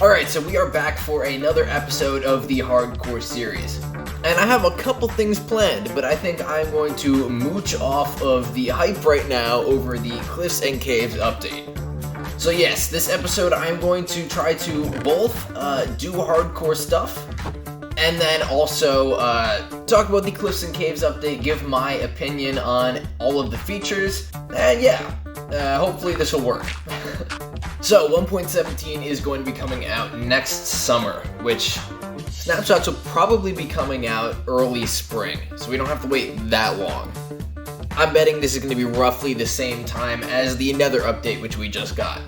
Alright, so we are back for another episode of the Hardcore series. And I have a couple things planned, but I think I'm going to mooch off of the hype right now over the Cliffs and Caves update. So yes, this episode I'm going to try to both do hardcore stuff, and then also talk about the Cliffs and Caves update, give my opinion on all of the features, and yeah, hopefully this will work. So 1.17 is going to be coming out next summer, which snapshots will probably be coming out early spring, so we don't have to wait that long. I'm betting this is going to be roughly the same time as the Nether update, which we just got.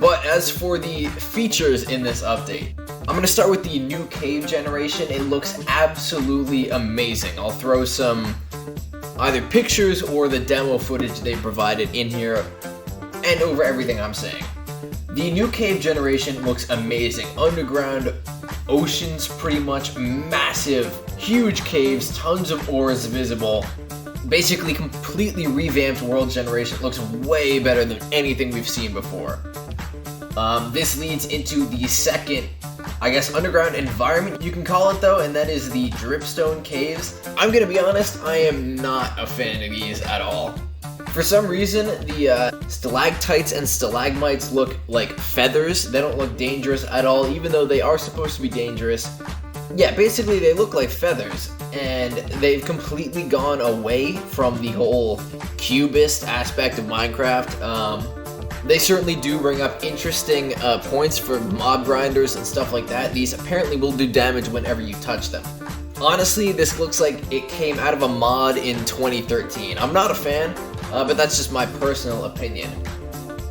But as for the features in this update, I'm going to start with the new cave generation. It looks absolutely amazing. I'll throw some either pictures or the demo footage they provided in here and over everything I'm saying. The new cave generation looks amazing. Underground oceans, pretty much massive, huge caves, tons of ores visible. Basically completely revamped world generation. Looks way better than anything we've seen before. This leads into the second, I guess, underground environment you can call it though, and that is the dripstone caves. I'm gonna be honest, I am not a fan of these at all. For some reason, the stalactites and stalagmites look like feathers. They don't look dangerous at all, even though they are supposed to be dangerous. Yeah, basically they look like feathers, and they've completely gone away from the whole cubist aspect of Minecraft. They certainly do bring up interesting points for mob grinders and stuff like that. These apparently will do damage whenever you touch them. Honestly, this looks like it came out of a mod in 2013. I'm not a fan, but that's just my personal opinion.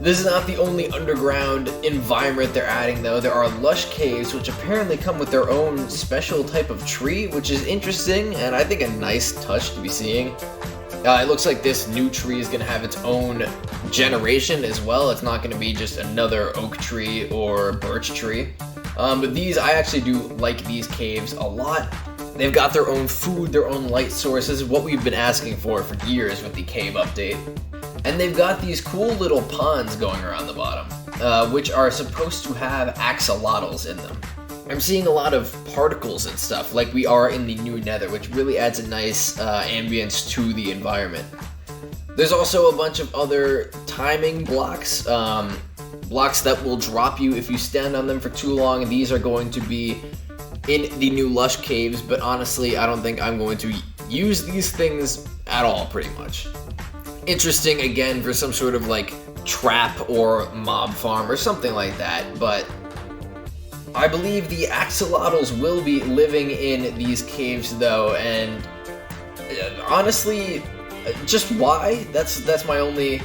This is not the only underground environment they're adding though. There are lush caves, which apparently come with their own special type of tree, which is interesting, and I think a nice touch to be seeing. It looks like this new tree is going to have its own generation as well. It's not going to be just another oak tree or birch tree. But these, I actually do like these caves a lot. They've got their own food, their own light sources, what we've been asking for years with the cave update. And they've got these cool little ponds going around the bottom, which are supposed to have axolotls in them. I'm seeing a lot of particles and stuff, like we are in the new Nether, which really adds a nice ambience to the environment. There's also a bunch of other timing blocks, blocks that will drop you if you stand on them for too long. These are going to be in the new lush caves, but honestly, I don't think I'm going to use these things at all, pretty much. Interesting, again, for some sort of like trap or mob farm or something like that, but I believe the axolotls will be living in these caves though, and honestly, just why? That's my only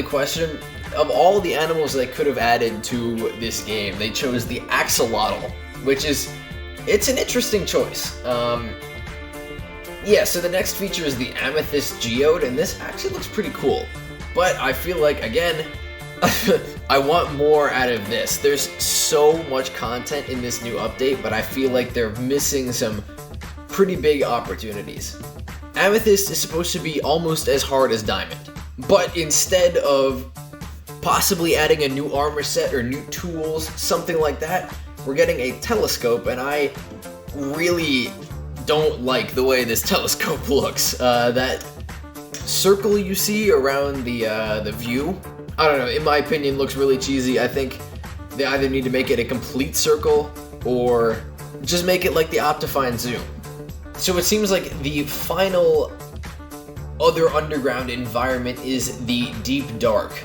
question. Of all the animals they could have added to this game, they chose the axolotl, which is, it's an interesting choice. Yeah, so the next feature is the amethyst geode, and this actually looks pretty cool. But I feel like, again, I want more out of this. There's so much content in this new update, but I feel like they're missing some pretty big opportunities. Amethyst is supposed to be almost as hard as diamond, but instead of possibly adding a new armor set or new tools, something like that, we're getting a telescope, and I really don't like the way this telescope looks. That circle you see around the view, I don't know, in my opinion, looks really cheesy. I think they either need to make it a complete circle or just make it like the Optifine Zoom. So it seems like the final other underground environment is the Deep Dark.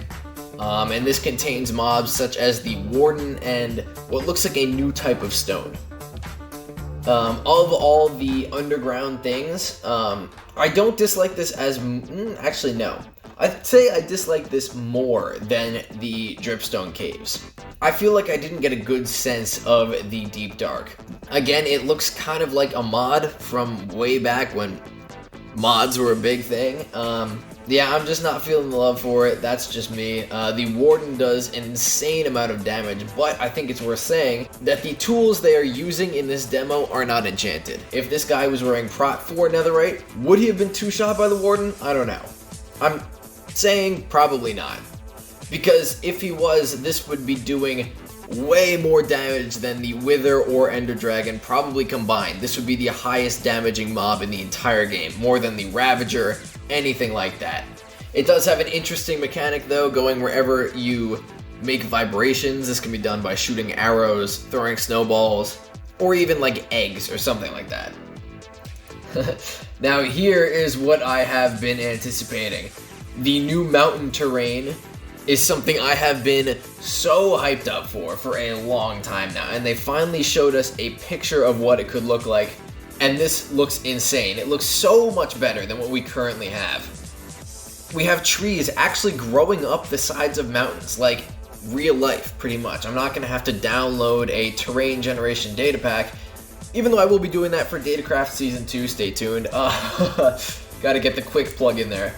And this contains mobs such as the Warden and what looks like a new type of stone. Of all the underground things, I don't dislike this as... actually, no. I'd say I dislike this more than the Dripstone Caves. I feel like I didn't get a good sense of the Deep Dark. Again, it looks kind of like a mod from way back when mods were a big thing. Yeah, I'm just not feeling the love for it. That's just me. The Warden does an insane amount of damage, but I think it's worth saying that the tools they are using in this demo are not enchanted. If this guy was wearing Prot 4 Netherite, would he have been two-shot by the Warden? I don't know. I'm saying probably not. Because if he was, this would be doing way more damage than the Wither or Ender Dragon probably combined. This would be the highest damaging mob in the entire game, more than the Ravager, anything like that. It does have an interesting mechanic though, going wherever you make vibrations. This can be done by shooting arrows, throwing snowballs, or even like eggs or something like that. Now here is what I have been anticipating. The new mountain terrain is something I have been so hyped up for a long time now, and they finally showed us a picture of what it could look like, and this looks insane. It looks so much better than what we currently have. We have trees actually growing up the sides of mountains, like real life, pretty much. I'm not going to have to download a terrain generation data pack, even though I will be doing that for Datacraft Season 2, stay tuned. Gotta get the quick plug in there.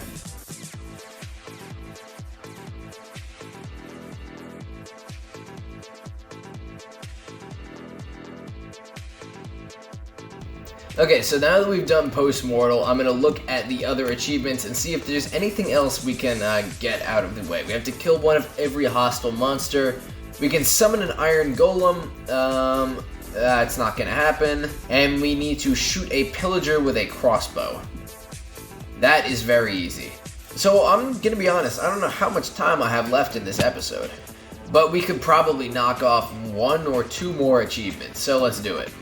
Okay, so now that we've done Post-Mortal, I'm going to look at the other achievements and see if there's anything else we can get out of the way. We have to kill one of every hostile monster. We can summon an Iron Golem. That's not going to happen. And we need to shoot a Pillager with a crossbow. That is very easy. So I'm going to be honest, I don't know how much time I have left in this episode. But we could probably knock off 1 or 2 more achievements, so let's do it.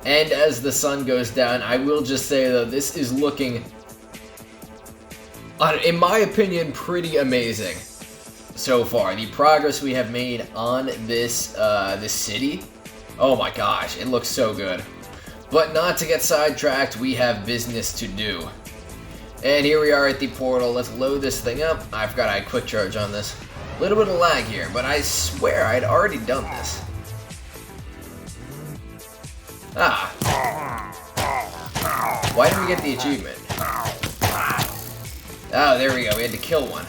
And as the sun goes down, I will just say though, this is looking, in my opinion, pretty amazing so far. The progress we have made on this city, oh my gosh, it looks so good. But not to get sidetracked, we have business to do. And here we are at the portal. Let's load this thing up. I forgot I had quick charge on this. A little bit of lag here, but I swear I'd already done this. Why didn't we get the achievement? Oh, there we go. We had to kill one.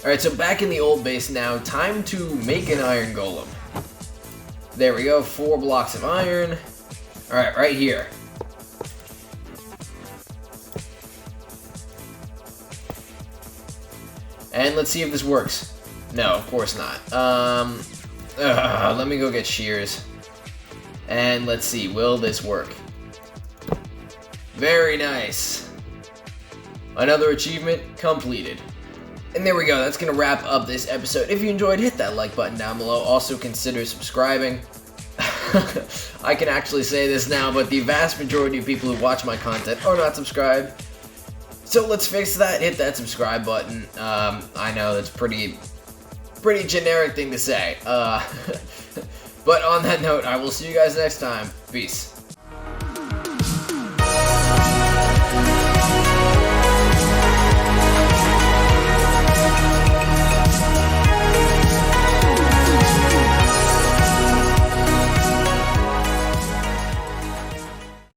Alright, so back in the old base now. Time to make an Iron Golem. There we go. 4 blocks of iron. Alright, right here. And let's see if this works. No, of course not. Let me go get shears. And let's see, will this work? Very nice. Another achievement completed. And there we go, that's going to wrap up this episode. If you enjoyed, hit that like button down below. Also consider subscribing. I can actually say this now, but the vast majority of people who watch my content are not subscribed. So let's fix that, hit that subscribe button. I know that's pretty generic thing to say. But on that note, I will see you guys next time. Peace.